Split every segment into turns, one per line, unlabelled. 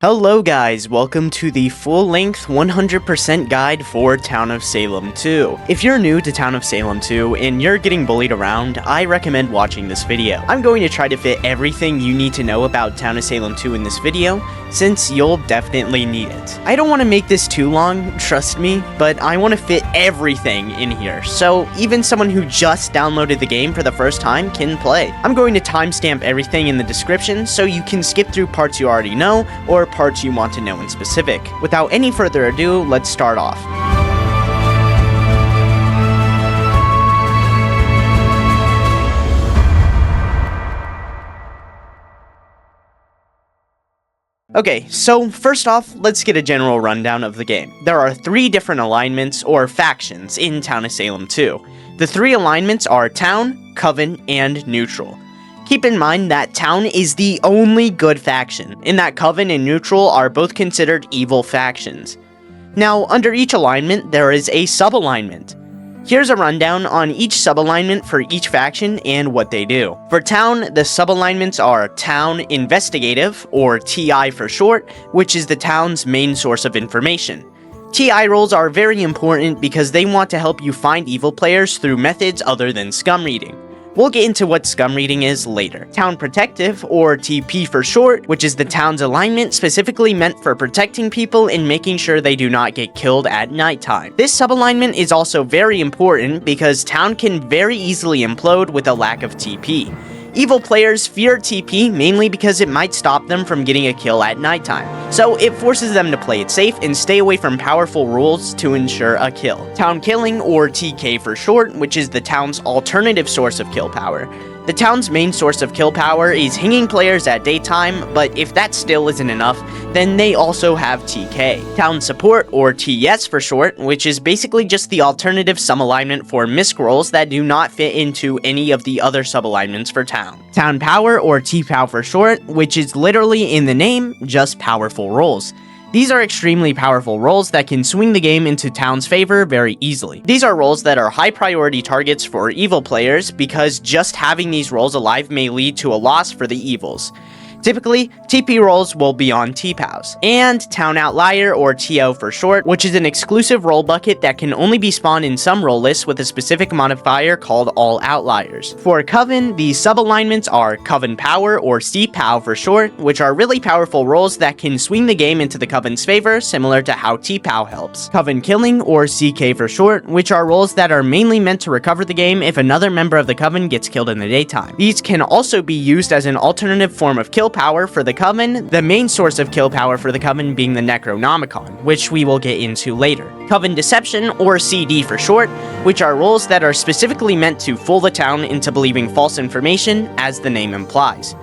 Hello guys, welcome to the full-length 100% guide for Town of Salem 2. If you're new to Town of Salem 2 and you're getting bullied around, I recommend watching this video. I'm going to try to fit everything you need to know about Town of Salem 2 in this video, since you'll definitely need it. I don't want to make this too long, trust me, but I want to fit everything in here, so even someone who just downloaded the game for the first time can play. I'm going to timestamp everything in the description so you can skip through parts you already know, or parts you want to know in specific. Without any further ado, let's start off. Okay, so first off, let's get a general rundown of the game. There are 3 different alignments, or factions, in Town of Salem 2. The 3 alignments are Town, Coven, and Neutral. Keep in mind that Town is the only good faction, and that Coven and Neutral are both considered evil factions. Now, under each alignment, there is a sub-alignment. Here's a rundown on each sub-alignment for each faction and what they do. For Town, the sub-alignments are Town Investigative, or TI for short, which is the town's main source of information. TI roles are very important because they want to help you find evil players through methods other than Scumreading. We'll get into what Scumreading is later. Town Protective, or TP for short, which is the town's alignment specifically meant for protecting people and making sure they do not get killed at nighttime. This sub-alignment is also very important because Town can very easily implode with a lack of TP. Evil players fear TP mainly because it might stop them from getting a kill at nighttime, so it forces them to play it safe and stay away from powerful rules to ensure a kill. Town Killing, or TK for short, which is the town's alternative source of kill power. The town's main source of kill power is hanging players at daytime, but if that still isn't enough, then they also have TK. Town Support, or TS for short, which is basically just the alternative sub-alignment for misc roles that do not fit into any of the other sub-alignments for Town. Town Power, or TPOW for short, which is literally in the name, just powerful roles. These are extremely powerful roles that can swing the game into Town's favor very easily. These are roles that are high priority targets for evil players because just having these roles alive may lead to a loss for the evils. Typically, TP roles will be on TPOWs. And Town Outlier, or TO for short, which is an exclusive role bucket that can only be spawned in some role lists with a specific modifier called All Outliers. For Coven, the sub-alignments are Coven Power, or CPOW for short, which are really powerful roles that can swing the game into the Coven's favor, similar to how TPOW helps. Coven Killing, or CK for short, which are roles that are mainly meant to recover the game if another member of the Coven gets killed in the daytime. These can also be used as an alternative form of kill power for the Coven, the main source of kill power for the Coven being the Necronomicon, which we will get into later. Coven Deception, or CD for short, which are roles that are specifically meant to fool the town into believing false information, as the name implies.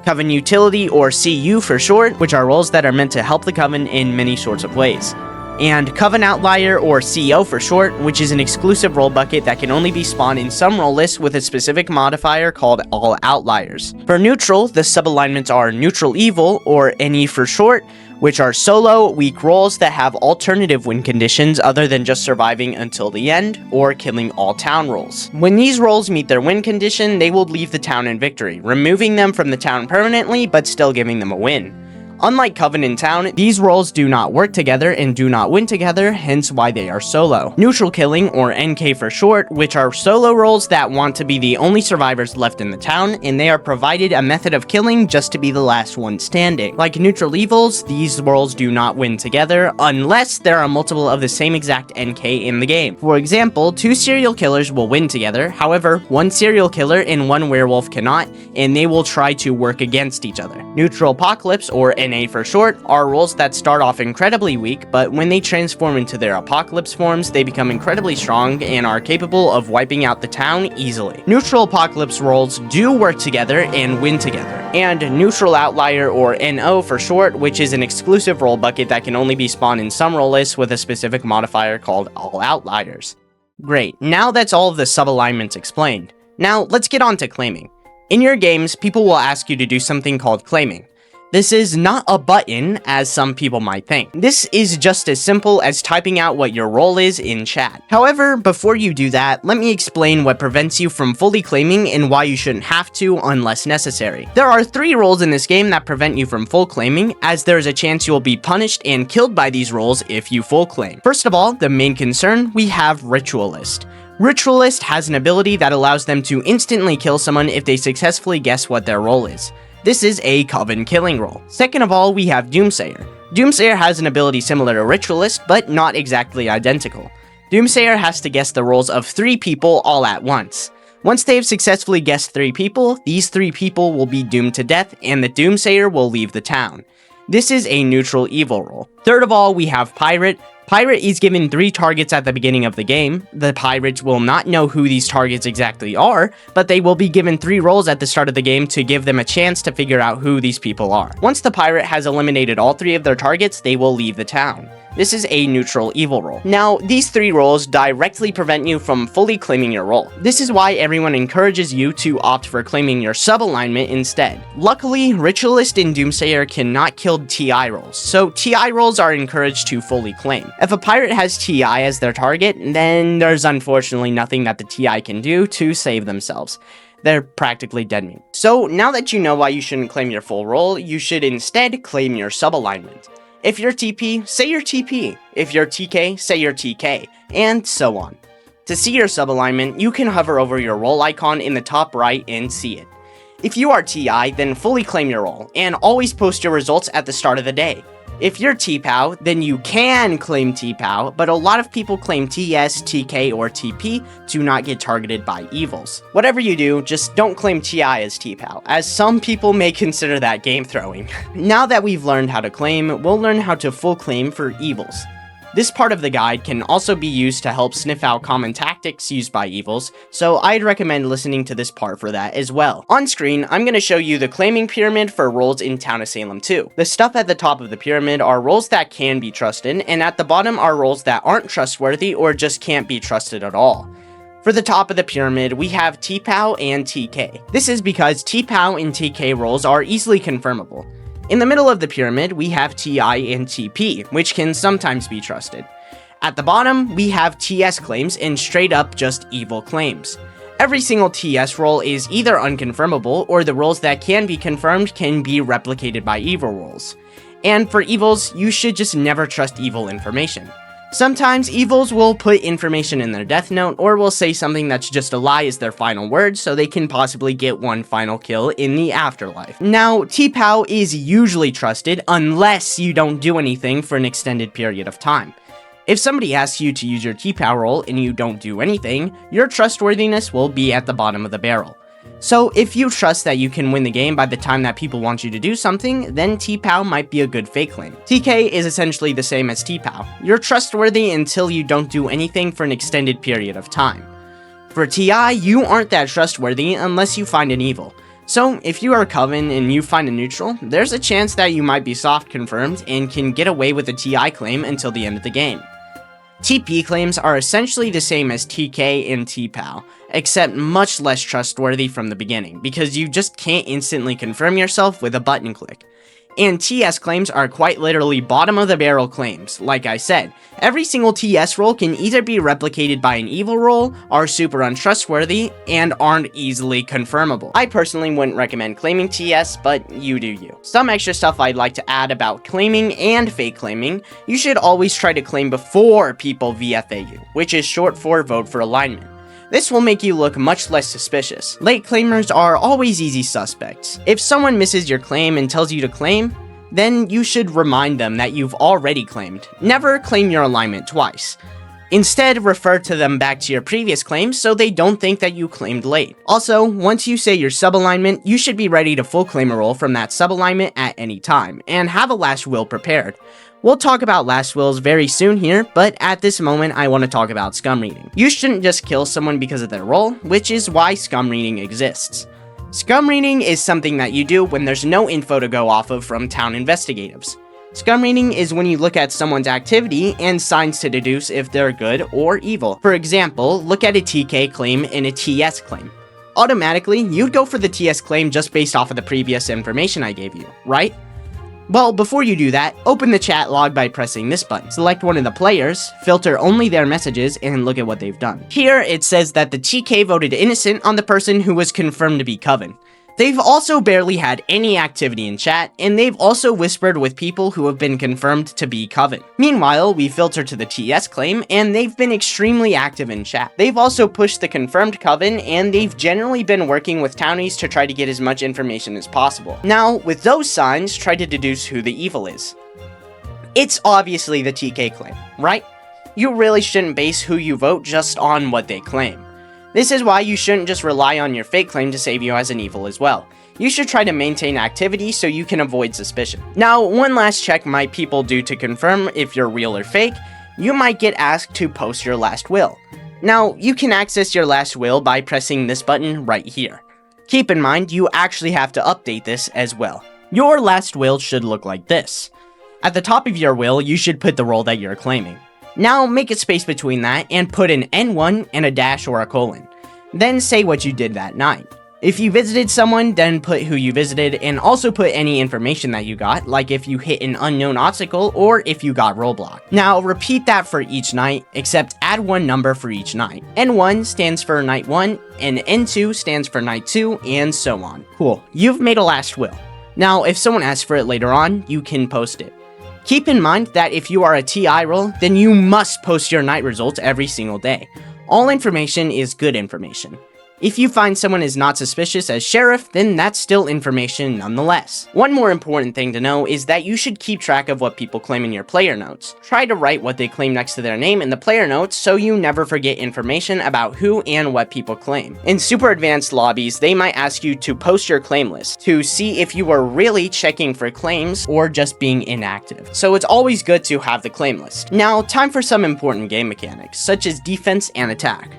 Coven Utility, or CU for short, which are roles that are meant to help the Coven in many sorts of ways. And Coven Outlier, or CO for short, which is an exclusive role bucket that can only be spawned in some role lists with a specific modifier called All Outliers. For Neutral, the sub-alignments are Neutral Evil, or NE for short, which are solo, weak roles that have alternative win conditions other than just surviving until the end, or killing all town roles. When these roles meet their win condition, they will leave the town in victory, removing them from the town permanently, but still giving them a win. Unlike Coven and Town, these roles do not work together and do not win together, hence why they are solo. Neutral Killing, or NK for short, which are solo roles that want to be the only survivors left in the town, and they are provided a method of killing just to be the last one standing. Like Neutral Evils, these roles do not win together unless there are multiple of the same exact NK in the game. For example, 2 serial killers will win together, however, 1 serial killer and 1 werewolf cannot, and they will try to work against each other. Neutral Apocalypse, or NA for short, are roles that start off incredibly weak, but when they transform into their apocalypse forms, they become incredibly strong and are capable of wiping out the town easily. Neutral apocalypse roles do work together and win together. And Neutral Outlier, or NO for short, which is an exclusive role bucket that can only be spawned in some role lists with a specific modifier called All Outliers. Great, now that's all of the sub-alignments explained. Now let's get on to claiming. In your games, people will ask you to do something called claiming. This is not a button, as some people might think. This is just as simple as typing out what your role is in chat. However, before you do that, let me explain what prevents you from fully claiming and why you shouldn't have to unless necessary. There are 3 roles in this game that prevent you from full claiming, as there is a chance you will be punished and killed by these roles if you full claim. First of all, the main concern, we have Ritualist. Ritualist has an ability that allows them to instantly kill someone if they successfully guess what their role is. This is a Coven killing role. Second of all, we have Doomsayer. Doomsayer has an ability similar to Ritualist, but not exactly identical. Doomsayer has to guess the roles of 3 people all at once. Once they have successfully guessed 3 people, these 3 people will be doomed to death, and the Doomsayer will leave the town. This is a neutral evil role. Third of all, we have Pirate. Pirate is given 3 targets at the beginning of the game. The pirates will not know who these targets exactly are, but they will be given 3 roles at the start of the game to give them a chance to figure out who these people are. Once the pirate has eliminated all 3 of their targets, they will leave the town. This is a neutral evil role. Now, these 3 roles directly prevent you from fully claiming your role. This is why everyone encourages you to opt for claiming your sub-alignment instead. Luckily, Ritualist and Doomsayer cannot kill TI roles, so TI roles are encouraged to fully claim. If a pirate has TI as their target, then there's unfortunately nothing that the TI can do to save themselves. They're practically dead meat. So now that you know why you shouldn't claim your full role, you should instead claim your sub-alignment. If you're TP, say you're TP. If you're TK, say you're TK, and so on. To see your sub-alignment, you can hover over your role icon in the top right and see it. If you are TI, then fully claim your role, and always post your results at the start of the day. If you're TPOW, then you can claim TPOW, but a lot of people claim TS, TK, or TP to not get targeted by evils. Whatever you do, just don't claim TI as TPOW, as some people may consider that game throwing. Now that we've learned how to claim, we'll learn how to full claim for evils. This part of the guide can also be used to help sniff out common tactics used by evils, so I'd recommend listening to this part for that as well. On screen, I'm going to show you the claiming pyramid for roles in Town of Salem 2. The stuff at the top of the pyramid are roles that can be trusted, and at the bottom are roles that aren't trustworthy or just can't be trusted at all. For the top of the pyramid, we have TPOW and TK. This is because TPOW and TK roles are easily confirmable. In the middle of the pyramid, we have TI and TP, which can sometimes be trusted. At the bottom, we have TS claims and straight up just evil claims. Every single TS role is either unconfirmable, or the roles that can be confirmed can be replicated by evil roles. And for evils, you should just never trust evil information. Sometimes evils will put information in their death note, or will say something that's just a lie as their final word, so they can possibly get one final kill in the afterlife. Now, TPOW is usually trusted unless you don't do anything for an extended period of time. If somebody asks you to use your TPOW role and you don't do anything, your trustworthiness will be at the bottom of the barrel. So if you trust that you can win the game by the time that people want you to do something, then TPOW might be a good fake claim. TK is essentially the same as TPOW. You're trustworthy until you don't do anything for an extended period of time. For TI, you aren't that trustworthy unless you find an evil. So if you are Coven and you find a neutral, there's a chance that you might be soft confirmed and can get away with a TI claim until the end of the game. TP claims are essentially the same as TK and TPOW, except much less trustworthy from the beginning, because you just can't instantly confirm yourself with a button click. And TS claims are quite literally bottom of the barrel claims. Like I said, every single TS role can either be replicated by an evil role, are super untrustworthy, and aren't easily confirmable. I personally wouldn't recommend claiming TS, but you do you. Some extra stuff I'd like to add about claiming and fake claiming: you should always try to claim before people VFA you, which is short for vote for alignment. This will make you look much less suspicious. Late claimers are always easy suspects. If someone misses your claim and tells you to claim, then you should remind them that you've already claimed. Never claim your alignment twice. Instead, refer to them back to your previous claims so they don't think that you claimed late. Also, once you say your sub-alignment, you should be ready to full claim a roll from that sub-alignment at any time, and have a last will prepared. We'll talk about last wills very soon here, but at this moment I want to talk about Scumreading. You shouldn't just kill someone because of their role, which is why Scumreading exists. Scumreading is something that you do when there's no info to go off of from town investigatives. Scumreading is when you look at someone's activity and signs to deduce if they're good or evil. For example, look at a TK claim and a TS claim. Automatically, you'd go for the TS claim just based off of the previous information I gave you, right? Well, before you do that, open the chat log by pressing this button. Select one of the players, filter only their messages, and look at what they've done. Here, it says that the TK voted innocent on the person who was confirmed to be Coven. They've also barely had any activity in chat, and they've also whispered with people who have been confirmed to be Coven. Meanwhile, we filter to the TS claim, and they've been extremely active in chat. They've also pushed the confirmed Coven, and they've generally been working with townies to try to get as much information as possible. Now, with those signs, try to deduce who the evil is. It's obviously the TK claim, right? You really shouldn't base who you vote just on what they claim. This is why you shouldn't just rely on your fake claim to save you as an evil as well. You should try to maintain activity so you can avoid suspicion. Now, one last check might people do to confirm if you're real or fake. You might get asked to post your last will. Now, you can access your last will by pressing this button right here. Keep in mind, you actually have to update this as well. Your last will should look like this. At the top of your will, you should put the role that you're claiming. Now, make a space between that and put an N1 and a dash or a colon. Then say what you did that night. If you visited someone, then put who you visited and also put any information that you got, like if you hit an unknown obstacle or if you got roadblocked. Now, repeat that for each night, except add one number for each night. N1 stands for night 1, and N2 stands for night 2, and so on. Cool, you've made a last will. Now, if someone asks for it later on, you can post it. Keep in mind that if you are a TI role, then you must post your night results every single day. All information is good information. If you find someone is not suspicious as sheriff, then that's still information nonetheless. One more important thing to know is that you should keep track of what people claim in your player notes. Try to write what they claim next to their name in the player notes so you never forget information about who and what people claim. In super advanced lobbies, they might ask you to post your claim list to see if you are really checking for claims or just being inactive. So it's always good to have the claim list. Now, time for some important game mechanics, such as defense and attack.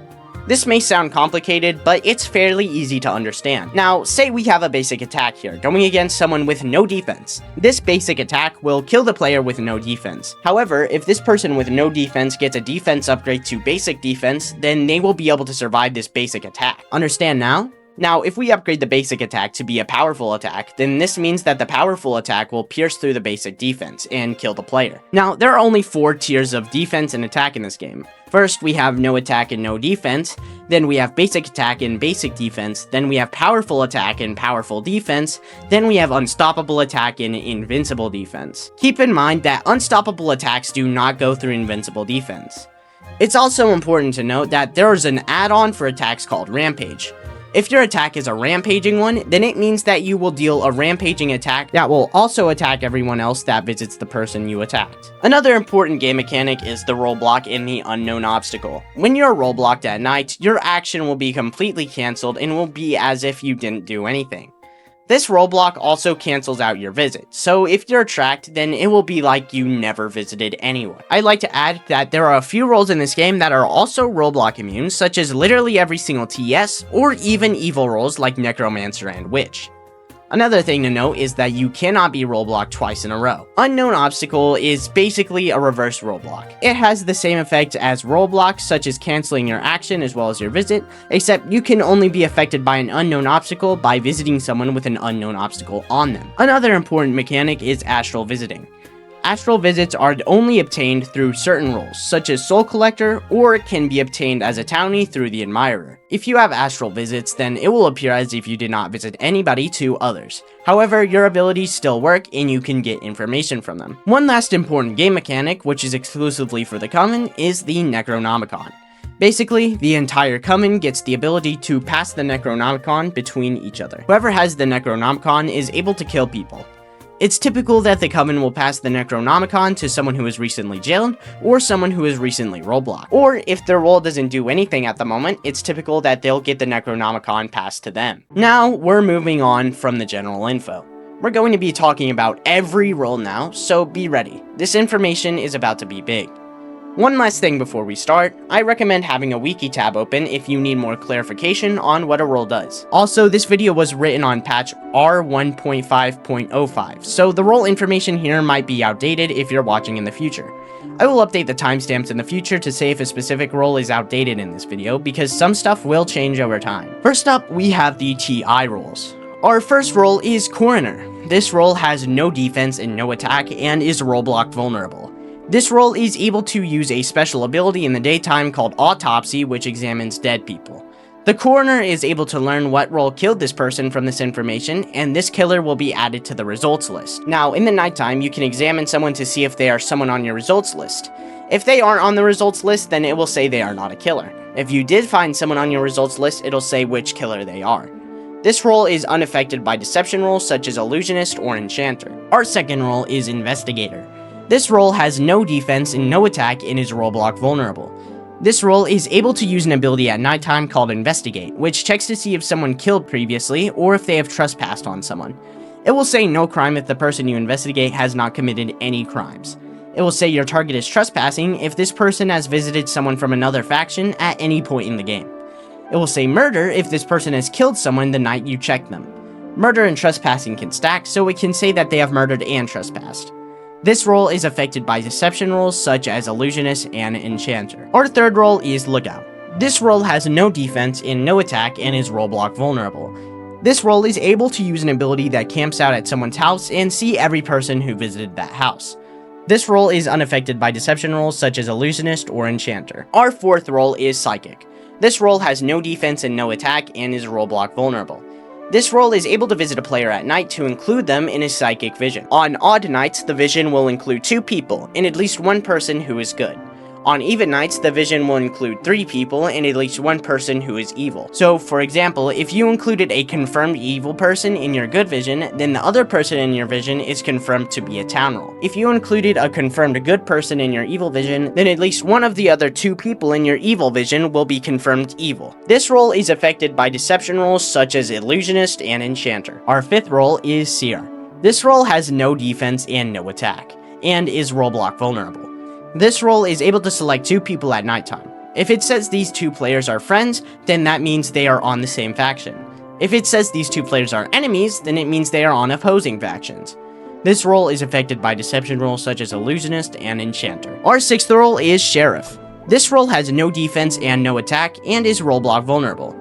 This may sound complicated, but it's fairly easy to understand. Now, say we have a basic attack here, going against someone with no defense. This basic attack will kill the player with no defense. However, if this person with no defense gets a defense upgrade to basic defense, then they will be able to survive this basic attack. Understand now? Now, if we upgrade the basic attack to be a powerful attack, then this means that the powerful attack will pierce through the basic defense and kill the player. Now, there are only 4 tiers of defense and attack in this game. First, we have no attack and no defense, then we have basic attack and basic defense, then we have powerful attack and powerful defense, then we have unstoppable attack and invincible defense. Keep in mind that unstoppable attacks do not go through invincible defense. It's also important to note that there is an add-on for attacks called Rampage. If your attack is a rampaging one, then it means that you will deal a rampaging attack that will also attack everyone else that visits the person you attacked. Another important game mechanic is the rollblock in the unknown obstacle. When you're rollblocked at night, your action will be completely cancelled and will be as if you didn't do anything. This rollblock also cancels out your visit, so if you're tracked, then it will be like you never visited anyone. I'd like to add that there are a few roles in this game that are also rollblock immune, such as literally every single TS, or even evil roles like Necromancer and Witch. Another thing to note is that you cannot be rollblocked twice in a row. Unknown Obstacle is basically a reverse rollblock. It has the same effect as rollblocks, such as canceling your action as well as your visit, except you can only be affected by an unknown obstacle by visiting someone with an unknown obstacle on them. Another important mechanic is Astral Visiting. Astral Visits are only obtained through certain roles, such as Soul Collector, or it can be obtained as a townie through the Admirer. If you have Astral Visits, then it will appear as if you did not visit anybody to others. However, your abilities still work and you can get information from them. One last important game mechanic, which is exclusively for the Coven, is the Necronomicon. Basically, the entire Coven gets the ability to pass the Necronomicon between each other. Whoever has the Necronomicon is able to kill people. It's typical that the Coven will pass the Necronomicon to someone who is recently jailed, or someone who is recently rollblocked. Or, if their role doesn't do anything at the moment, it's typical that they'll get the Necronomicon passed to them. Now, we're moving on from the general info. We're going to be talking about every role now, so be ready. This information is about to be big. One last thing before we start, I recommend having a wiki tab open if you need more clarification on what a role does. Also, this video was written on patch R1.5.05, so the role information here might be outdated if you're watching in the future. I will update the timestamps in the future to say if a specific role is outdated in this video, because some stuff will change over time. First up, we have the TI roles. Our first role is Coroner. This role has no defense and no attack and is rollblock vulnerable. This role is able to use a special ability in the daytime called Autopsy, which examines dead people. The Coroner is able to learn what role killed this person from this information, and this killer will be added to the results list. Now, in the nighttime, you can examine someone to see if they are someone on your results list. If they aren't on the results list, then it will say they are not a killer. If you did find someone on your results list, it'll say which killer they are. This role is unaffected by deception roles such as Illusionist or Enchanter. Our second role is Investigator. This role has no defense and no attack and is rollblock vulnerable. This role is able to use an ability at nighttime called Investigate, which checks to see if someone killed previously or if they have trespassed on someone. It will say no crime if the person you investigate has not committed any crimes. It will say your target is trespassing if this person has visited someone from another faction at any point in the game. It will say murder if this person has killed someone the night you checked them. Murder and trespassing can stack, so it can say that they have murdered and trespassed. This role is affected by deception roles such as Illusionist and Enchanter. Our third role is Lookout. This role has no defense and no attack and is rollblock vulnerable. This role is able to use an ability that camps out at someone's house and see every person who visited that house. This role is unaffected by deception roles such as Illusionist or Enchanter. Our fourth role is Psychic. This role has no defense and no attack and is rollblock vulnerable. This role is able to visit a player at night to include them in his psychic vision. On odd nights, the vision will include 2 people and at least 1 person who is good. On even nights, the vision will include 3 people and at least 1 person who is evil. So, for example, if you included a confirmed evil person in your good vision, then the other person in your vision is confirmed to be a town role. If you included a confirmed good person in your evil vision, then at least one of the other 2 people in your evil vision will be confirmed evil. This role is affected by deception roles such as Illusionist and Enchanter. Our fifth role is Seer. This role has no defense and no attack, and is rollblock vulnerable. This role is able to select 2 people at nighttime. If it says these 2 players are friends, then that means they are on the same faction. If it says these 2 players are enemies, then it means they are on opposing factions. This role is affected by deception roles such as Illusionist and Enchanter. Our sixth role is Sheriff. This role has no defense and no attack, and is rollblock vulnerable.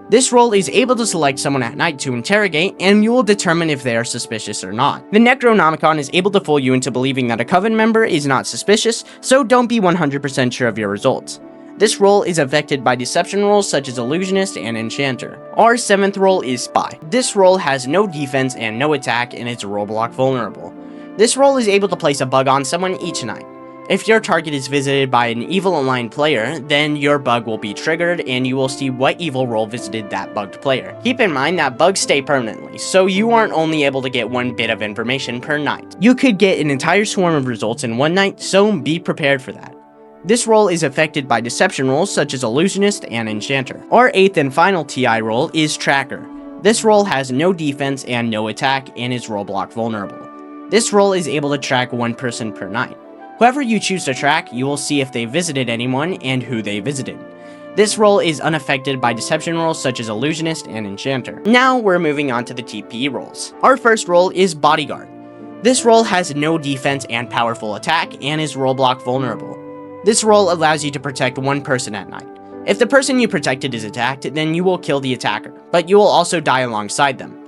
This role is able to select someone at night to interrogate, and you will determine if they are suspicious or not. The Necronomicon is able to fool you into believing that a Coven member is not suspicious, so don't be 100% sure of your results. This role is affected by deception roles such as Illusionist and Enchanter. Our seventh role is Spy. This role has no defense and no attack, and is rollblock vulnerable. This role is able to place a bug on someone each night. If your target is visited by an evil aligned player, then your bug will be triggered and you will see what evil role visited that bugged player. Keep in mind that bugs stay permanently, so you aren't only able to get 1 bit of information per night. You could get an entire swarm of results in 1 night, so be prepared for that. This role is affected by deception roles such as Illusionist and Enchanter. Our 8th and final TI role is Tracker. This role has no defense and no attack, and is rollblock vulnerable. This role is able to track 1 person per night. Whoever you choose to track, you will see if they visited anyone and who they visited. This role is unaffected by deception roles such as Illusionist and Enchanter. Now we're moving on to the TP roles. Our first role is Bodyguard. This role has no defense and powerful attack, and is rollblock vulnerable. This role allows you to protect 1 person at night. If the person you protected is attacked, then you will kill the attacker, but you will also die alongside them.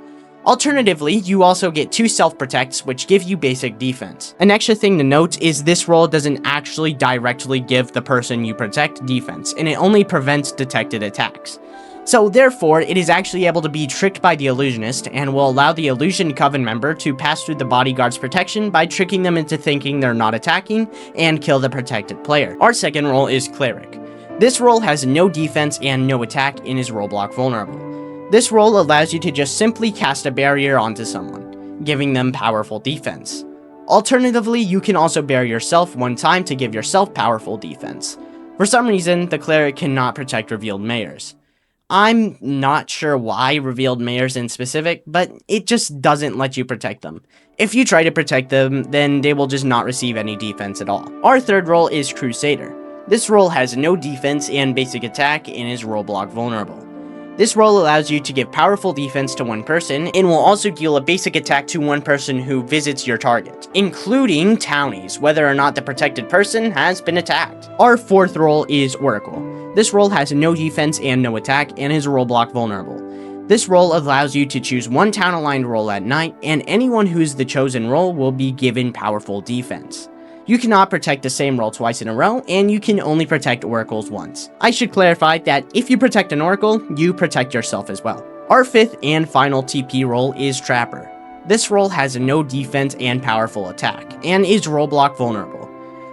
Alternatively, you also get 2 self-protects, which give you basic defense. An extra thing to note is this role doesn't actually directly give the person you protect defense, and it only prevents detected attacks. So therefore, it is actually able to be tricked by the Illusionist, and will allow the Illusion Coven member to pass through the Bodyguard's protection by tricking them into thinking they're not attacking, and kill the protected player. Our second role is Cleric. This role has no defense and no attack, and is rollblock vulnerable. This role allows you to just simply cast a barrier onto someone, giving them powerful defense. Alternatively, you can also bury yourself 1 time to give yourself powerful defense. For some reason, the Cleric cannot protect revealed mayors. I'm not sure why revealed mayors in specific, but it just doesn't let you protect them. If you try to protect them, then they will just not receive any defense at all. Our third role is Crusader. This role has no defense and basic attack, and is rollblock vulnerable. This role allows you to give powerful defense to 1 person, and will also deal a basic attack to 1 person who visits your target, including townies, whether or not the protected person has been attacked. Our fourth role is Oracle. This role has no defense and no attack, and is rollblock vulnerable. This role allows you to choose one town-aligned role at night, and anyone who's the chosen role will be given powerful defense. You cannot protect the same role twice in a row, and you can only protect oracles once. I should clarify that if you protect an oracle, you protect yourself as well. Our fifth and final TP role is Trapper. This role has no defense and powerful attack, and is rollblock vulnerable.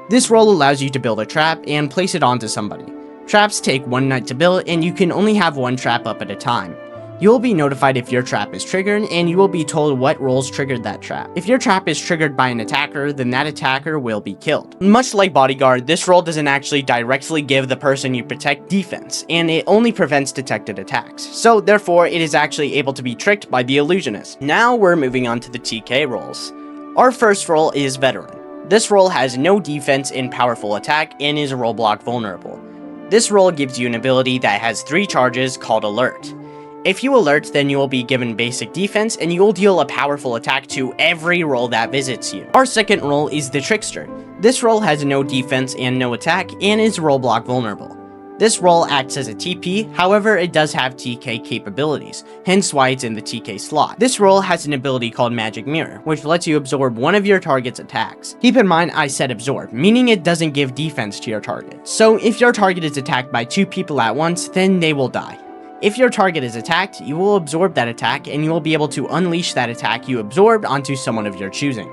This role allows you to build a trap and place it onto somebody. Traps take one night to build, and you can only have one trap up at a time. You will be notified if your trap is triggered, and you will be told what roles triggered that trap. If your trap is triggered by an attacker, then that attacker will be killed. Much like Bodyguard, this role doesn't actually directly give the person you protect defense, and it only prevents detected attacks. So therefore, it is actually able to be tricked by the Illusionist. Now we're moving on to the TK roles. Our first role is Veteran. This role has no defense and powerful attack, and is rollblock vulnerable. This role gives you an ability that has 3 charges called Alert. If you alert, then you will be given basic defense, and you will deal a powerful attack to every role that visits you. Our second role is the Trickster. This role has no defense and no attack, and is rollblock vulnerable. This role acts as a TP, however it does have TK capabilities, hence why it's in the TK slot. This role has an ability called Magic Mirror, which lets you absorb one of your target's attacks. Keep in mind I said absorb, meaning it doesn't give defense to your target. So if your target is attacked by 2 people at once, then they will die. If your target is attacked, you will absorb that attack, and you will be able to unleash that attack you absorbed onto someone of your choosing.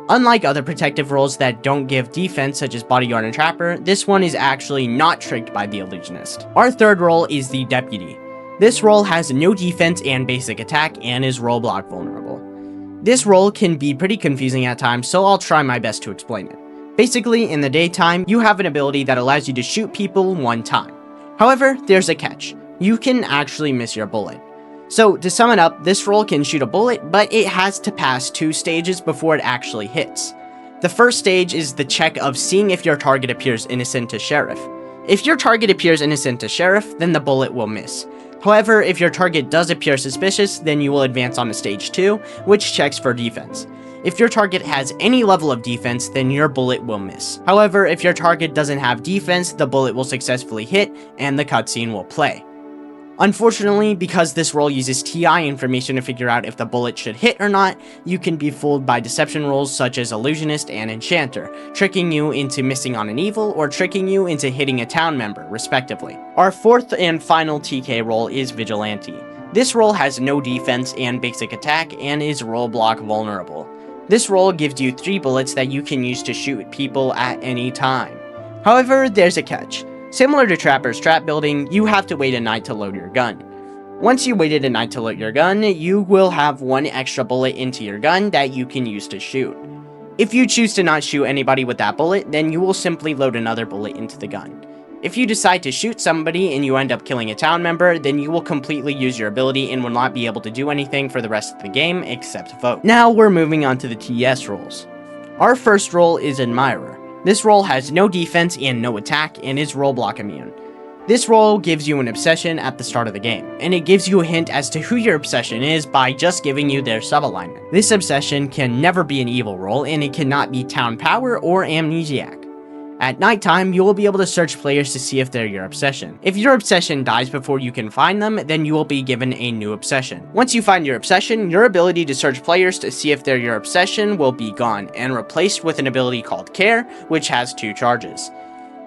Unlike other protective roles that don't give defense such as Bodyguard and Trapper, this one is actually not tricked by the Illusionist. Our third role is the Deputy. This role has no defense and basic attack, and is rollblock vulnerable. This role can be pretty confusing at times, so I'll try my best to explain it. Basically, in the daytime, you have an ability that allows you to shoot people one time. However, there's a catch. You can actually miss your bullet. So to sum it up, this role can shoot a bullet, but it has to pass 2 stages before it actually hits. The first stage is the check of seeing if your target appears innocent to sheriff. If your target appears innocent to sheriff, then the bullet will miss. However, if your target does appear suspicious, then you will advance on to stage 2, which checks for defense. If your target has any level of defense, then your bullet will miss. However, if your target doesn't have defense, the bullet will successfully hit, and the cutscene will play. Unfortunately, because this role uses TI information to figure out if the bullet should hit or not, you can be fooled by deception roles such as Illusionist and Enchanter, tricking you into missing on an evil or tricking you into hitting a town member, respectively. Our fourth and final TK role is Vigilante. This role has no defense and basic attack, and is rollblock vulnerable. This role gives you 3 bullets that you can use to shoot people at any time. However, there's a catch. Similar to Trapper's trap building, you have to wait a night to load your gun. Once you waited a night to load your gun, you will have 1 extra bullet into your gun that you can use to shoot. If you choose to not shoot anybody with that bullet, then you will simply load another bullet into the gun. If you decide to shoot somebody and you end up killing a town member, then you will completely use your ability and will not be able to do anything for the rest of the game except vote. Now we're moving on to the TS roles. Our first role is Admirer. This role has no defense and no attack, and is rollblock immune. This role gives you an obsession at the start of the game, and it gives you a hint as to who your obsession is by just giving you their sub-alignment. This obsession can never be an evil role, and it cannot be Town Power or Amnesiac. At nighttime, you will be able to search players to see if they're your obsession. If your obsession dies before you can find them, then you will be given a new obsession. Once you find your obsession, your ability to search players to see if they're your obsession will be gone, and replaced with an ability called Care, which has 2 charges.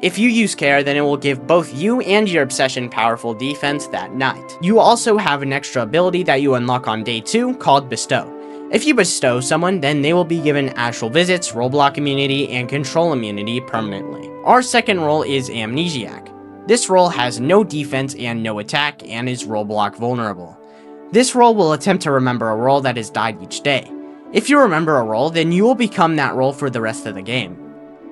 If you use Care, then it will give both you and your obsession powerful defense that night. You also have an extra ability that you unlock on day 2 called Bestow. If you bestow someone, then they will be given Astral Visits, Rollblock immunity, and Control immunity permanently. Our second role is Amnesiac. This role has no defense and no attack, and is rollblock vulnerable. This role will attempt to remember a role that has died each day. If you remember a role, then you will become that role for the rest of the game.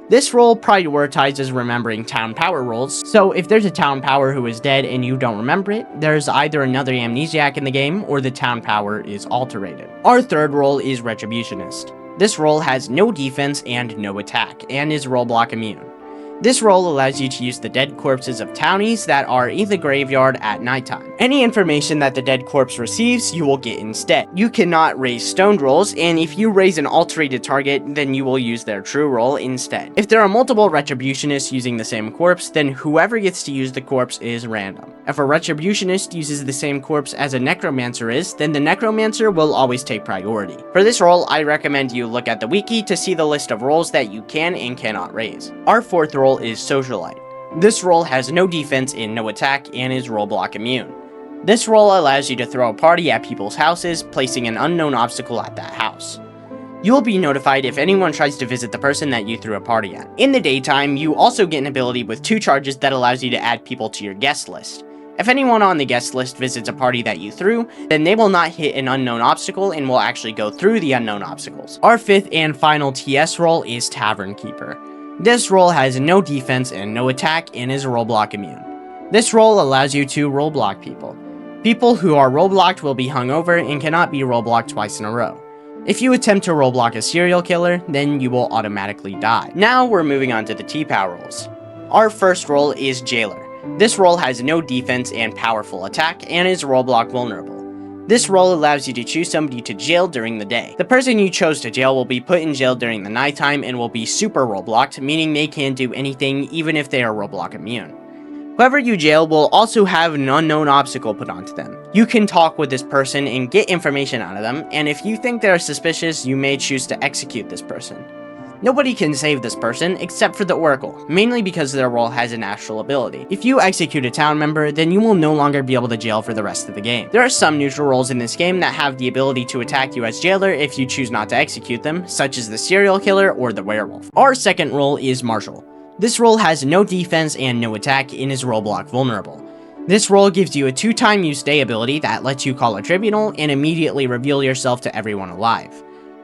This role prioritizes remembering Town Power roles, so if there's a Town Power who is dead and you don't remember it, there's either another Amnesiac in the game, or the Town Power is alterated. Our third role is Retributionist. This role has no defense and no attack, and is rollblock immune. This role allows you to use the dead corpses of townies that are in the graveyard at nighttime. Any information that the dead corpse receives, you will get instead. You cannot raise stoned rolls, and if you raise an alterated target, then you will use their true roll instead. If there are multiple Retributionists using the same corpse, then whoever gets to use the corpse is random. If a Retributionist uses the same corpse as a Necromancer is, then the Necromancer will always take priority. For this role, I recommend you look at the wiki to see the list of rolls that you can and cannot raise. Our fourth role is Socialite. This role has no defense and no attack and is rollblock immune. This role allows you to throw a party at people's houses, placing an unknown obstacle at that house. You will be notified if anyone tries to visit the person that you threw a party at. In the daytime, you also get an ability with 2 charges that allows you to add people to your guest list. If anyone on the guest list visits a party that you threw, then they will not hit an unknown obstacle and will actually go through the unknown obstacles. Our fifth and final TS role is Tavern Keeper. This role has no defense and no attack and is rollblock immune. This role allows you to rollblock people. People who are rollblocked will be hung over and cannot be rollblocked twice in a row. If you attempt to rollblock a serial killer, then you will automatically die. Now we're moving on to the T-Power roles. Our first role is Jailor. This role has no defense and powerful attack and is rollblock vulnerable. This role allows you to choose somebody to jail during the day. The person you chose to jail will be put in jail during the nighttime and will be super rollblocked, meaning they can't do anything even if they are rollblock immune. Whoever you jail will also have an unknown obstacle put onto them. You can talk with this person and get information out of them, and if you think they're suspicious, you may choose to execute this person. Nobody can save this person except for the Oracle, mainly because their role has an astral ability. If you execute a town member, then you will no longer be able to jail for the rest of the game. There are some neutral roles in this game that have the ability to attack you as Jailor if you choose not to execute them, such as the serial killer or the werewolf. Our second role is Marshal. This role has no defense and no attack and is rollblock vulnerable. This role gives you a 2-time use stay ability that lets you call a tribunal and immediately reveal yourself to everyone alive.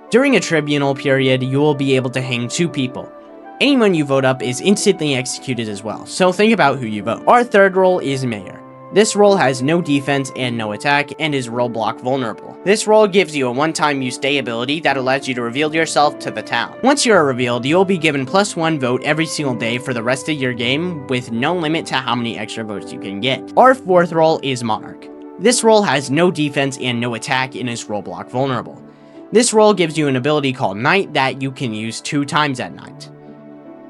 During a tribunal period, you will be able to hang 2 people. Anyone you vote up is instantly executed as well, so think about who you vote. Our third role is Mayor. This role has no defense and no attack and is rollblock vulnerable. This role gives you a 1-time use stay ability that allows you to reveal yourself to the town. Once you are revealed, you will be given +1 vote every single day for the rest of your game with no limit to how many extra votes you can get. Our fourth role is Monarch. This role has no defense and no attack and is rollblock vulnerable. This role gives you an ability called Knight that you can use 2 times at night.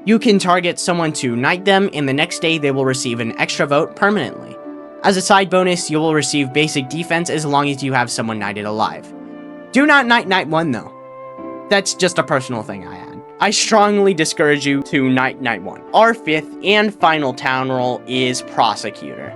You can target someone to knight them, and the next day they will receive an extra vote permanently. As a side bonus, you will receive basic defense as long as you have someone knighted alive. Do not knight one though. That's just a personal thing I add. I strongly discourage you to knight one. Our fifth and final town role is Prosecutor.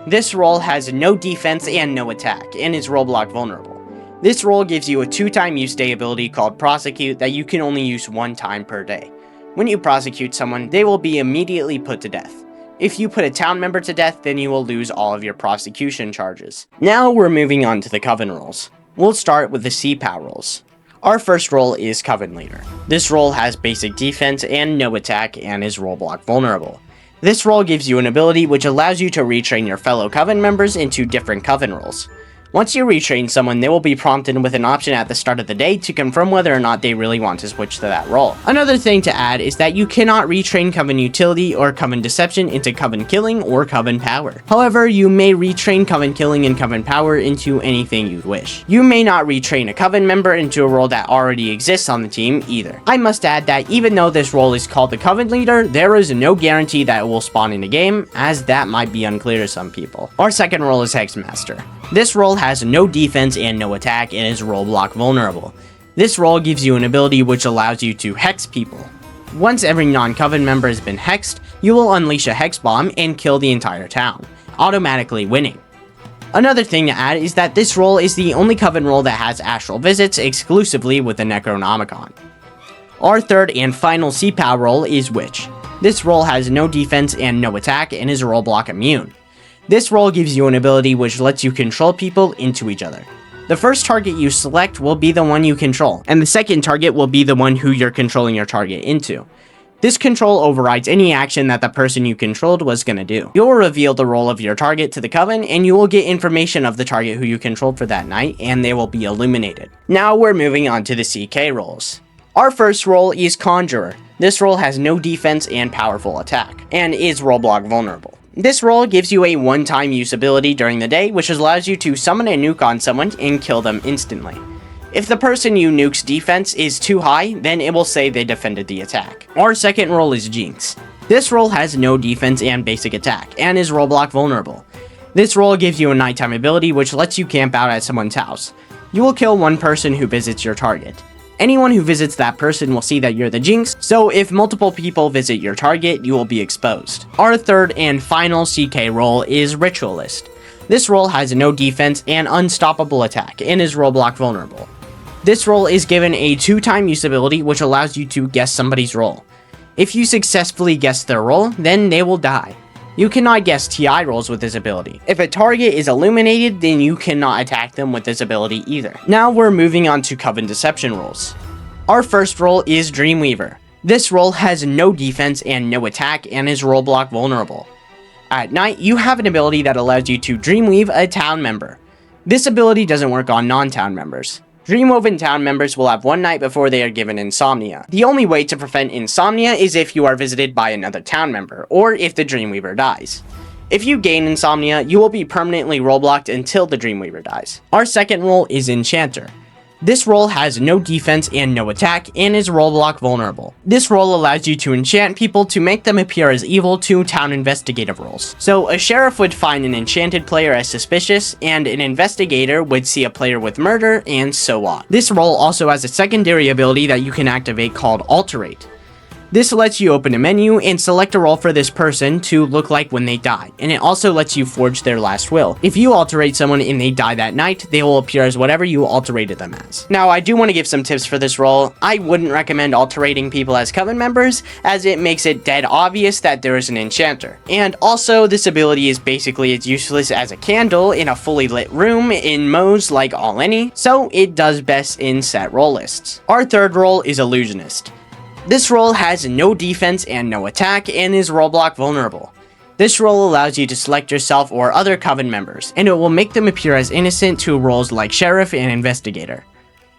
This role has no defense and no attack, and is rollblock vulnerable. This role gives you a 2-time use stay ability called Prosecute that you can only use 1 time per day. When you prosecute someone, they will be immediately put to death. If you put a town member to death, then you will lose all of your prosecution charges. Now we're moving on to the Coven roles. We'll start with the C-Power roles. Our first role is Coven Leader. This role has basic defense and no attack and is rollblock vulnerable. This role gives you an ability which allows you to retrain your fellow Coven members into different Coven roles. Once you retrain someone, they will be prompted with an option at the start of the day to confirm whether or not they really want to switch to that role. Another thing to add is that you cannot retrain Coven Utility or Coven Deception into Coven Killing or Coven Power. However, you may retrain Coven Killing and Coven Power into anything you wish. You may not retrain a Coven member into a role that already exists on the team either. I must add that even though this role is called the Coven Leader, there is no guarantee that it will spawn in the game, as that might be unclear to some people. Our second role is Hex Master. This role has no defense and no attack and is rollblock vulnerable. This role gives you an ability which allows you to hex people. Once every non-Coven member has been hexed, you will unleash a hex bomb and kill the entire town, automatically winning. Another thing to add is that this role is the only Coven role that has Astral Visits exclusively with the Necronomicon. Our third and final C-Power role is Witch. This role has no defense and no attack and is rollblock immune. This role gives you an ability which lets you control people into each other. The first target you select will be the one you control, and the second target will be the one who you're controlling your target into. This control overrides any action that the person you controlled was gonna do. You'll reveal the role of your target to the Coven, and you will get information of the target who you controlled for that night, and they will be illuminated. Now we're moving on to the CK roles. Our first role is Conjurer. This role has no defense and powerful attack, and is Roleblock vulnerable. This role gives you a one-time use ability during the day, which allows you to summon a nuke on someone and kill them instantly. If the person you nuke's defense is too high, then it will say they defended the attack. Our second role is Jinx. This role has no defense and basic attack, and is Roleblock vulnerable. This role gives you a nighttime ability which lets you camp out at someone's house. You will kill one person who visits your target. Anyone who visits that person will see that you're the Jinx, so if multiple people visit your target, you will be exposed. Our third and final CK role is Ritualist. This role has no defense and unstoppable attack, and is Roleblock vulnerable. This role is given a 2-time use ability which allows you to guess somebody's role. If you successfully guess their role, then they will die. You cannot guess TI rolls with this ability. If a target is illuminated, then you cannot attack them with this ability either. Now we're moving on to Coven Deception roles. Our first role is Dreamweaver. This role has no defense and no attack, and is Roleblock vulnerable. At night, you have an ability that allows you to dreamweave a town member. This ability doesn't work on non-town members. Dreamwoven town members will have one night before they are given insomnia. The only way to prevent insomnia is if you are visited by another town member, or if the Dreamweaver dies. If you gain insomnia, you will be permanently roleblocked until the Dreamweaver dies. Our second role is Enchanter. This role has no defense and no attack, and is Roleblock vulnerable. This role allows you to enchant people to make them appear as evil to town investigative roles. So a sheriff would find an enchanted player as suspicious, and an investigator would see a player with murder, and so on. This role also has a secondary ability that you can activate called Alterate. This lets you open a menu and select a role for this person to look like when they die, and it also lets you forge their last will. If you alterate someone and they die that night, they will appear as whatever you alterated them as. Now, I do want to give some tips for this role. I wouldn't recommend alterating people as Coven members, as it makes it dead obvious that there is an Enchanter. And also, this ability is basically as useless as a candle in a fully lit room in modes like All Any, so it does best in set role lists. Our third role is Illusionist. This role has no defense and no attack, and is Roleblock vulnerable. This role allows you to select yourself or other Coven members, and it will make them appear as innocent to roles like Sheriff and Investigator.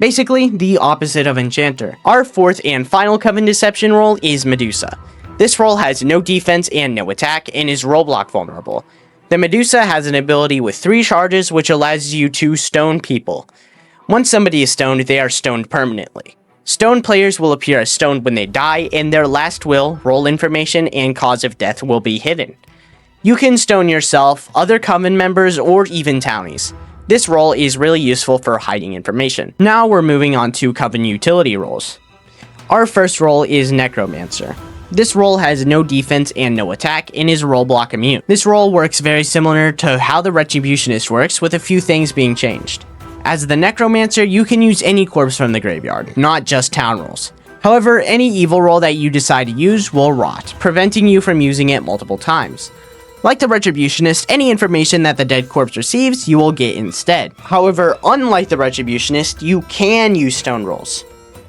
Basically, the opposite of Enchanter. Our fourth and final Coven Deception role is Medusa. This role has no defense and no attack, and is Roleblock vulnerable. The Medusa has an ability with 3 charges which allows you to stone people. Once somebody is stoned, they are stoned permanently. Stoned players will appear as stoned when they die, and their last will, role information, and cause of death will be hidden. You can stone yourself, other Coven members, or even townies. This role is really useful for hiding information. Now we're moving on to Coven utility roles. Our first role is Necromancer. This role has no defense and no attack, and is Roleblock immune. This role works very similar to how the Retributionist works, with a few things being changed. As the Necromancer, you can use any corpse from the graveyard, not just town rolls. However, any evil roll that you decide to use will rot, preventing you from using it multiple times. Like the Retributionist, any information that the dead corpse receives, you will get instead. However, unlike the Retributionist, you can use stone rolls.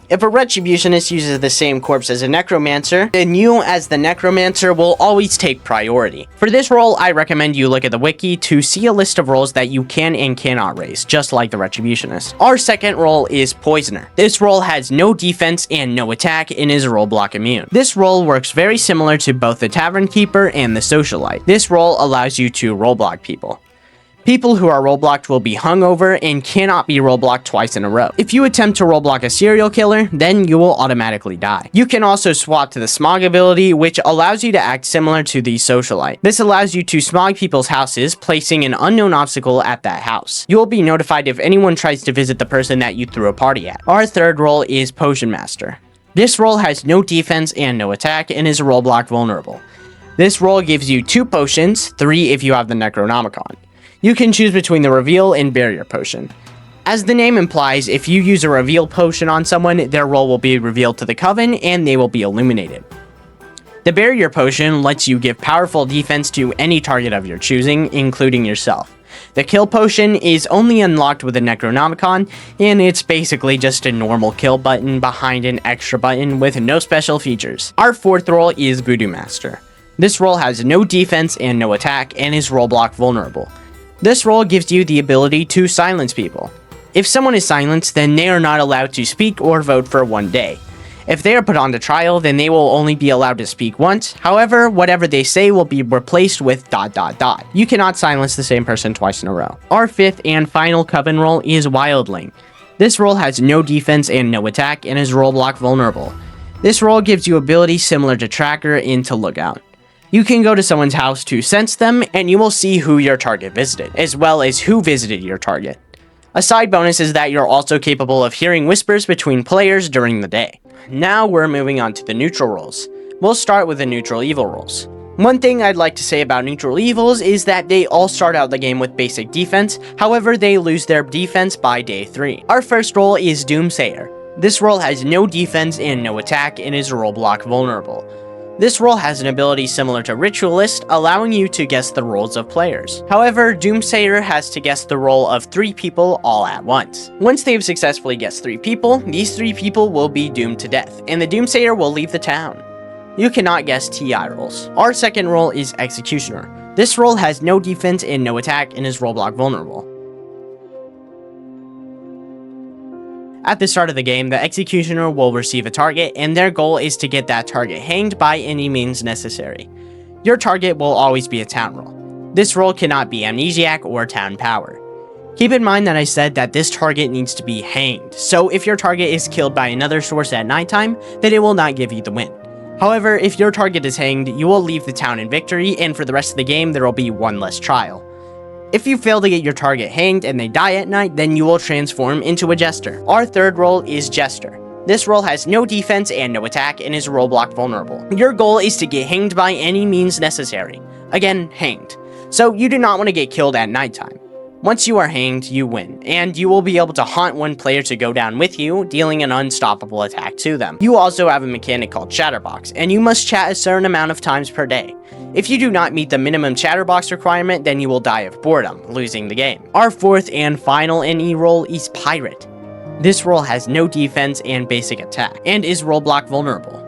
If a Retributionist uses the same corpse as a Necromancer, then you, as the Necromancer, will always take priority. For this role, I recommend you look at the wiki to see a list of roles that you can and cannot raise, just like the Retributionist. Our second role is Poisoner. This role has no defense and no attack, and is Roleblock immune. This role works very similar to both the Tavern Keeper and the Socialite. This role allows you to roleblock people. People who are roleblocked will be hungover and cannot be roleblocked twice in a row. If you attempt to roleblock a serial killer, then you will automatically die. You can also swap to the Smog ability, which allows you to act similar to the Socialite. This allows you to smog people's houses, placing an unknown obstacle at that house. You will be notified if anyone tries to visit the person that you threw a party at. Our third role is Potion Master. This role has no defense and no attack, and is Roleblock vulnerable. This role gives you 2 potions, 3 if you have the Necronomicon. You can choose between the Reveal and Barrier Potion. As the name implies, if you use a Reveal Potion on someone, their role will be revealed to the Coven, and they will be illuminated. The Barrier Potion lets you give powerful defense to any target of your choosing, including yourself. The Kill Potion is only unlocked with the Necronomicon, and it's basically just a normal kill button behind an extra button with no special features. Our fourth role is Voodoo Master. This role has no defense and no attack, and is Roleblock vulnerable. This role gives you the ability to silence people. If someone is silenced, then they are not allowed to speak or vote for 1 day. If they are put onto trial, then they will only be allowed to speak once. However, whatever they say will be replaced with ... You cannot silence the same person twice in a row. Our fifth and final Coven role is Wildling. This role has no defense and no attack and is role block vulnerable. This role gives you abilities similar to Tracker into Lookout. You can go to someone's house to sense them, and you will see who your target visited, as well as who visited your target. A side bonus is that you're also capable of hearing whispers between players during the day. Now we're moving on to the neutral roles. We'll start with the neutral evil roles. One thing I'd like to say about neutral evils is that they all start out the game with basic defense, however they lose their defense by day 3. Our first role is Doomsayer. This role has no defense and no attack and is role block vulnerable. This role has an ability similar to Ritualist, allowing you to guess the roles of players. However, Doomsayer has to guess the role of 3 people all at once. Once they've successfully guessed 3 people, these 3 people will be doomed to death, and the Doomsayer will leave the town. You cannot guess TI roles. Our second role is Executioner. This role has no defense and no attack and is role block vulnerable. At the start of the game, the Executioner will receive a target, and their goal is to get that target hanged by any means necessary. Your target will always be a town role. This role cannot be Amnesiac or Town Power. Keep in mind that I said that this target needs to be hanged, so if your target is killed by another source at nighttime, then it will not give you the win. However, if your target is hanged, you will leave the town in victory, and for the rest of the game, there will be one less trial. If you fail to get your target hanged and they die at night, then you will transform into a Jester. Our third role is Jester. This role has no defense and no attack and is role block vulnerable. Your goal is to get hanged by any means necessary. Again, hanged. So you do not want to get killed at nighttime. Once you are hanged, you win, and you will be able to haunt one player to go down with you, dealing an unstoppable attack to them. You also have a mechanic called Chatterbox, and you must chat a certain amount of times per day. If you do not meet the minimum Chatterbox requirement, then you will die of boredom, losing the game. Our fourth and final NE role is Pirate. This role has no defense and basic attack, and is role block vulnerable.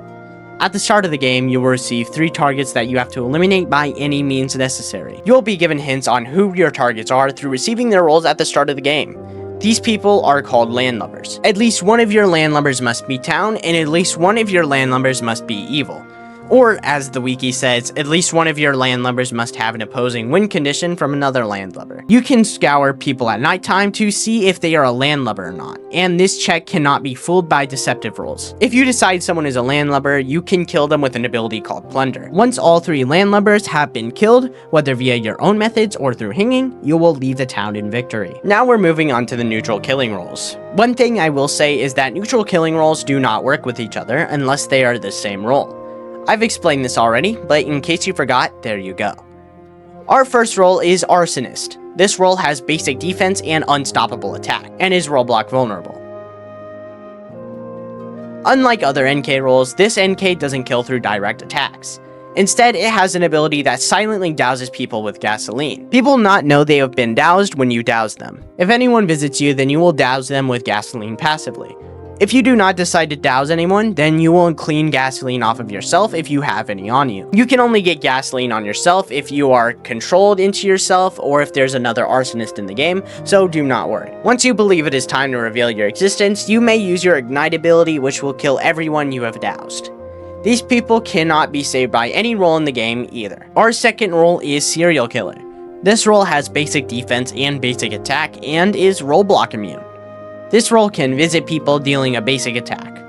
At the start of the game, you will receive 3 targets that you have to eliminate by any means necessary. You will be given hints on who your targets are through receiving their roles at the start of the game. These people are called landlubbers. At least one of your landlubbers must be town, and at least one of your landlubbers must be evil. Or, as the wiki says, at least one of your landlubbers must have an opposing win condition from another landlubber. You can scour people at nighttime to see if they are a landlubber or not, and this check cannot be fooled by deceptive rolls. If you decide someone is a landlubber, you can kill them with an ability called Plunder. Once all 3 landlubbers have been killed, whether via your own methods or through hanging, you will leave the town in victory. Now we're moving on to the neutral killing rolls. One thing I will say is that neutral killing rolls do not work with each other unless they are the same role. I've explained this already, but in case you forgot, there you go. Our first role is Arsonist. This role has basic defense and unstoppable attack, and is role block vulnerable. Unlike other NK roles, this NK doesn't kill through direct attacks. Instead, it has an ability that silently douses people with gasoline. People will not know they have been doused when you douse them. If anyone visits you, then you will douse them with gasoline passively. If you do not decide to douse anyone, then you will clean gasoline off of yourself if you have any on you. You can only get gasoline on yourself if you are controlled into yourself or if there's another arsonist in the game, so do not worry. Once you believe it is time to reveal your existence, you may use your Ignite ability, which will kill everyone you have doused. These people cannot be saved by any role in the game either. Our second role is Serial Killer. This role has basic defense and basic attack and is role block immune. This role can visit people dealing a basic attack.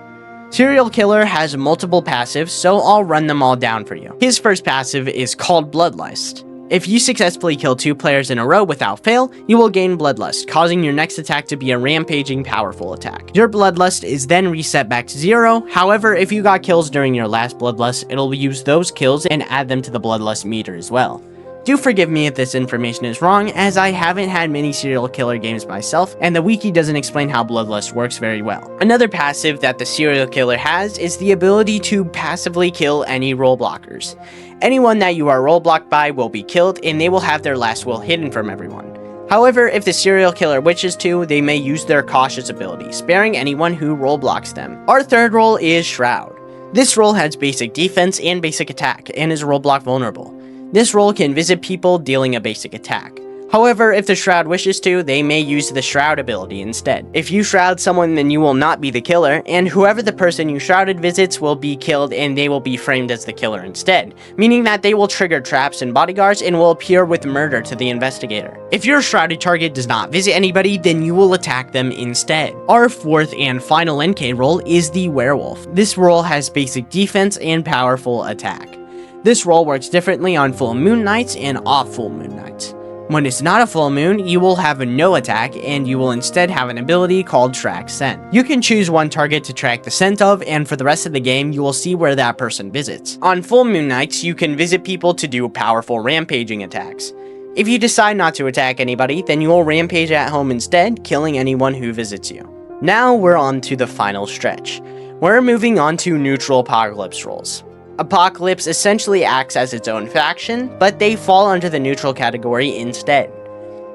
Serial Killer has multiple passives, so I'll run them all down for you. His first passive is called Bloodlust. If you successfully kill 2 players in a row without fail, you will gain Bloodlust, causing your next attack to be a rampaging powerful attack. Your Bloodlust is then reset back to 0, however, if you got kills during your last Bloodlust, it'll use those kills and add them to the Bloodlust meter as well. Do forgive me if this information is wrong, as I haven't had many serial killer games myself, and the wiki doesn't explain how Bloodlust works very well. Another passive that the serial killer has is the ability to passively kill any role blockers. Anyone that you are role blocked by will be killed, and they will have their last will hidden from everyone. However, if the serial killer wishes to, they may use their cautious ability, sparing anyone who role blocks them. Our third role is Shroud. This role has basic defense and basic attack, and is role block vulnerable. This role can visit people dealing a basic attack. However, if the Shroud wishes to, they may use the Shroud ability instead. If you shroud someone, then you will not be the killer, and whoever the person you shrouded visits will be killed and they will be framed as the killer instead, meaning that they will trigger traps and bodyguards and will appear with murder to the investigator. If your shrouded target does not visit anybody, then you will attack them instead. Our fourth and final NK role is the Werewolf. This role has basic defense and powerful attack. This role works differently on full moon nights and off full moon nights. When it's not a full moon, you will have no attack, and you will instead have an ability called Track Scent. You can choose one target to track the scent of, and for the rest of the game, you will see where that person visits. On full moon nights, you can visit people to do powerful rampaging attacks. If you decide not to attack anybody, then you will rampage at home instead, killing anyone who visits you. Now we're on to the final stretch. We're moving on to neutral apocalypse roles. Apocalypse essentially acts as its own faction, but they fall under the neutral category instead.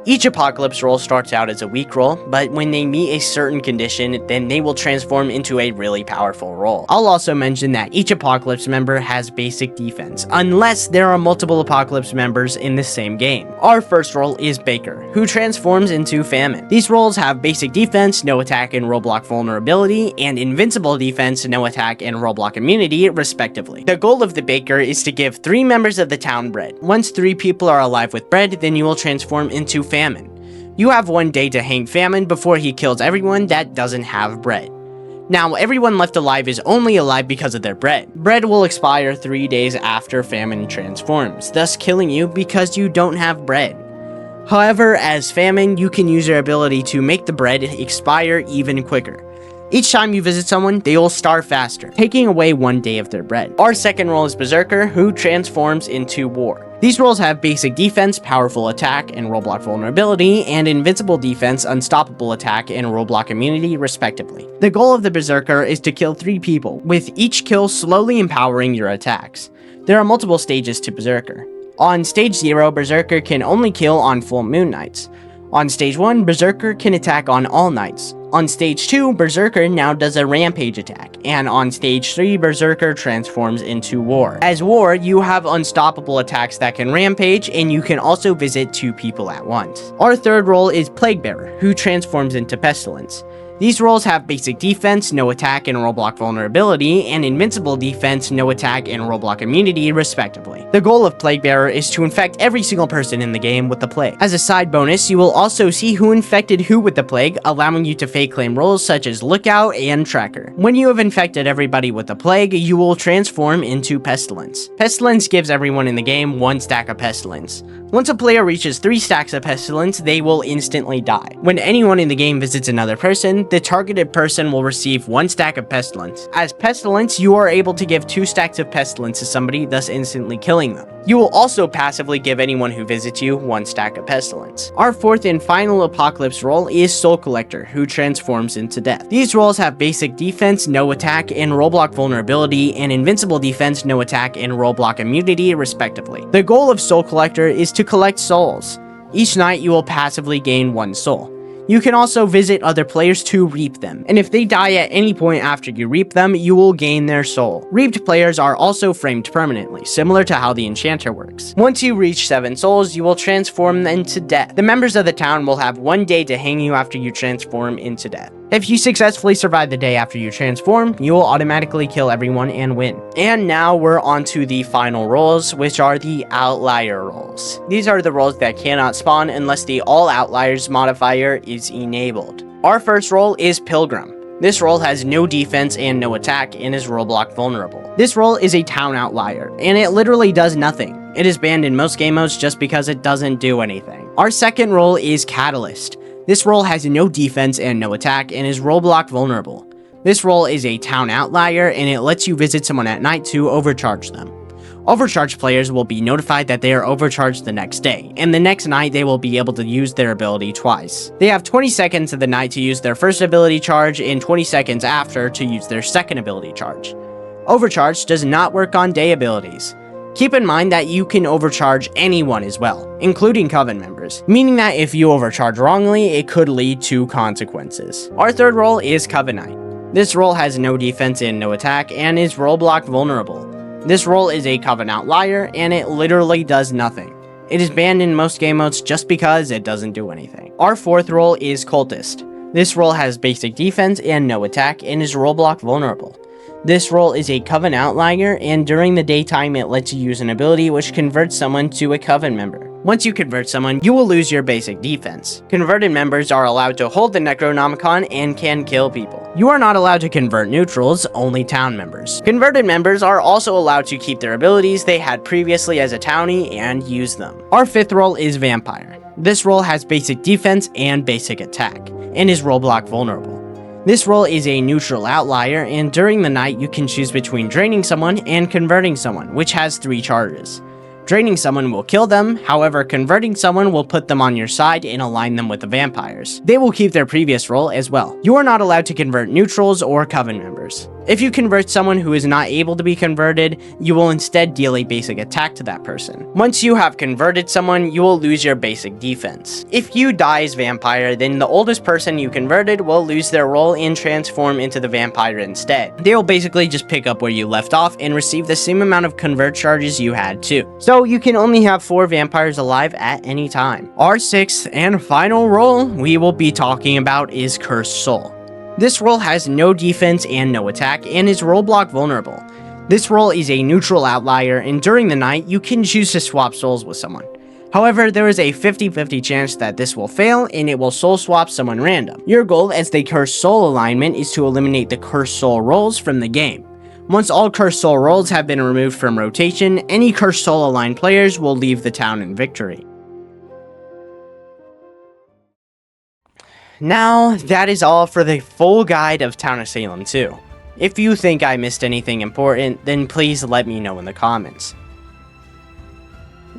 Each Apocalypse role starts out as a weak role, but when they meet a certain condition, then they will transform into a really powerful role. I'll also mention that each Apocalypse member has basic defense, unless there are multiple Apocalypse members in the same game. Our first role is Baker, who transforms into Famine. These roles have basic defense, no attack and roadblock vulnerability, and invincible defense, no attack and roadblock immunity, respectively. The goal of the Baker is to give 3 members of the town bread. Once 3 people are alive with bread, then you will transform into Famine. You have 1 day to hang Famine before he kills everyone that doesn't have bread. Now, everyone left alive is only alive because of their bread. Bread will expire 3 days after Famine transforms, thus killing you because you don't have bread. However, as Famine, you can use your ability to make the bread expire even quicker. Each time you visit someone, they will starve faster, taking away 1 day of their bread. Our second role is Berserker, who transforms into War. These roles have basic defense, powerful attack, and roadblock vulnerability, and invincible defense, unstoppable attack, and roadblock immunity, respectively. The goal of the Berserker is to kill 3 people, with each kill slowly empowering your attacks. There are multiple stages to Berserker. On Stage 0, Berserker can only kill on full moon nights. On Stage 1, Berserker can attack on all nights. On Stage 2, Berserker now does a rampage attack, and on Stage 3, Berserker transforms into War. As War, you have unstoppable attacks that can rampage, and you can also visit 2 people at once. Our third role is Plaguebearer, who transforms into Pestilence. These roles have basic defense, no attack and roadblock vulnerability, and invincible defense, no attack and roadblock immunity, respectively. The goal of Plaguebearer is to infect every single person in the game with the plague. As a side bonus, you will also see who infected who with the plague, allowing you to fake claim roles such as Lookout and Tracker. When you have infected everybody with the plague, you will transform into Pestilence. Pestilence gives everyone in the game 1 stack of Pestilence. Once a player reaches 3 stacks of Pestilence, they will instantly die. When anyone in the game visits another person, the targeted person will receive 1 stack of Pestilence. As Pestilence, you are able to give 2 stacks of Pestilence to somebody, thus instantly killing them. You will also passively give anyone who visits you 1 stack of Pestilence. Our fourth and final Apocalypse role is Soul Collector, who transforms into Death. These roles have basic defense, no attack, and roadblock vulnerability, and invincible defense, no attack, and roadblock immunity, respectively. The goal of Soul Collector is to collect souls. Each night you will passively gain 1 soul. You can also visit other players to reap them, and if they die at any point after you reap them, you will gain their soul. Reaped players are also framed permanently, similar to how the Enchanter works. Once you reach 7 souls, you will transform into Death. The members of the town will have 1 day to hang you after you transform into Death. If you successfully survive the day after you transform, you will automatically kill everyone and win. And now we're on to the final roles, which are the Outlier roles. These are the roles that cannot spawn unless the All Outliers modifier is enabled. Our first role is Pilgrim. This role has no defense and no attack and is roadblock vulnerable. This role is a town outlier, and it literally does nothing. It is banned in most game modes just because it doesn't do anything. Our second role is Catalyst. This role has no defense and no attack and is roadblock vulnerable. This role is a town outlier and it lets you visit someone at night to overcharge them. Overcharged players will be notified that they are overcharged the next day, and the next night they will be able to use their ability twice. They have 20 seconds of the night to use their first ability charge and 20 seconds after to use their second ability charge. Overcharge does not work on day abilities. Keep in mind that you can overcharge anyone as well, including Coven members, meaning that if you overcharge wrongly, it could lead to consequences. Our third role is Covenant. This role has no defense and no attack, and is roadblock vulnerable. This role is a Coven outlier, and it literally does nothing.
It is banned in most game modes just because it doesn't do anything. Our fourth role is Cultist. This role has basic defense and no attack and is rollblock vulnerable. This role is a Coven outlier, and during the daytime it lets you use an ability which converts someone to a Coven member. Once you convert someone, you will lose your basic defense. Converted members are allowed to hold the Necronomicon and can kill people. You are not allowed to convert neutrals, only town members. Converted members are also allowed to keep their abilities they had previously as a townie and use them. Our fifth role is Vampire. This role has basic defense and basic attack, and is rollblock vulnerable. This role is a neutral outlier, and during the night you can choose between draining someone and converting someone, which has 3 charges. Draining someone will kill them, however converting someone will put them on your side and align them with the vampires. They will keep their previous role as well. You are not allowed to convert neutrals or Coven members. If you convert someone who is not able to be converted, you will instead deal a basic attack to that person. Once you have converted someone, you will lose your basic defense. If you die as vampire, then the oldest person you converted will lose their role and transform into the vampire instead. They will basically just pick up where you left off and receive the same amount of convert charges you had too. So you can only have 4 vampires alive at any time. Our sixth and final role we will be talking about is Cursed Soul. This role has no defense and no attack, and is rollblock vulnerable. This role is a neutral outlier, and during the night, you can choose to swap souls with someone. However, there is a 50-50 chance that this will fail, and it will soul swap someone random. Your goal as the Cursed Soul alignment is to eliminate the Cursed Soul roles from the game. Once all Cursed Soul roles have been removed from rotation, any Cursed Soul aligned players will leave the town in victory. Now, that is all for the full guide of Town of Salem 2. If you think I missed anything important, then please let me know in the comments.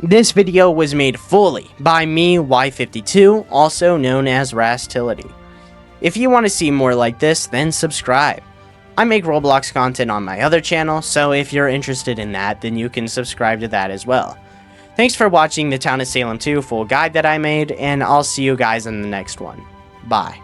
This video was made fully by me, Y52, also known as Rastility. If you want to see more like this, then subscribe. I make Roblox content on my other channel, so if you're interested in that, then you can subscribe to that as well. Thanks for watching the Town of Salem 2 full guide that I made, and I'll see you guys in the next one. Bye.